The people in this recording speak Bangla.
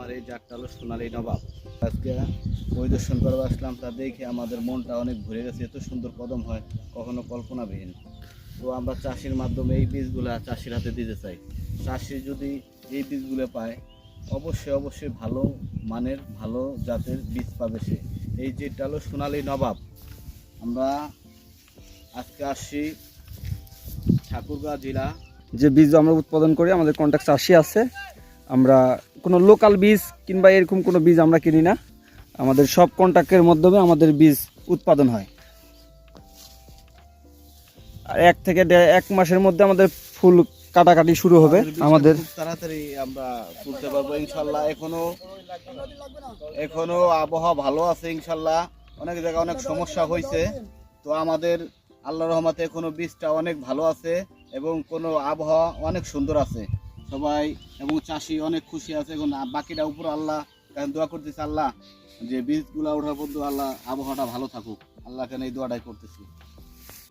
আর এই জাতটা হলো সোনালী নবাব। আজকে পরিদর্শন করবো আসলাম, তা দেখে আমাদের মনটা অনেক ভরে গেছে। এত সুন্দর কদম হয় কখনো কল্পনাবিহীন। তো আমরা চাষির মাধ্যমে এই বীজগুলো চাষির হাতে দিতে চাই। চাষি যদি এই বীজগুলো পায় অবশ্যই ভালো মানের ভালো জাতের বীজ পাবে সে। এই যেটা হলো সোনালী নবাব। আমরা আজকে আসছি ঠাকুরগাঁও জেলা। যে বীজ আমরা উৎপাদন করি আমাদের কন্ট্যাক্ট চাষি আছে। আমরা কোনো লোকাল বীজ কিংবা এরকম কোনো বীজ আমরা কিনি না, আমাদের সব কন্ট্যাক্টের মাধ্যমে আমাদের বীজ উৎপাদন হয়। আর 1 থেকে 1 মাসের মধ্যে আমাদের ফুল কাটাকাটি শুরু হবে। আমাদের খুব তাড়াতাড়ি আমরা তুলতে পারবো ইনশাল্লাহ। এখনো আবহাওয়া ভালো আছে ইনশাল্লাহ। অনেক জায়গায় অনেক সমস্যা হয়েছে, তো আমাদের আল্লাহর রহমতে এখনো বীজটা অনেক ভালো আছে এবং কোনো আবহাওয়া অনেক সুন্দর আছে। সবাই এবং চাষি অনেক খুশি আছে। এখন বাকিটা উপর আল্লাহ দোয়া করতেছে, আল্লাহ যে বীজগুলা ওঠার পর্যন্ত আল্লাহ আবহাওয়াটা ভালো থাকুক, আল্লাহ কেন এই দোয়াটাই করতেছি।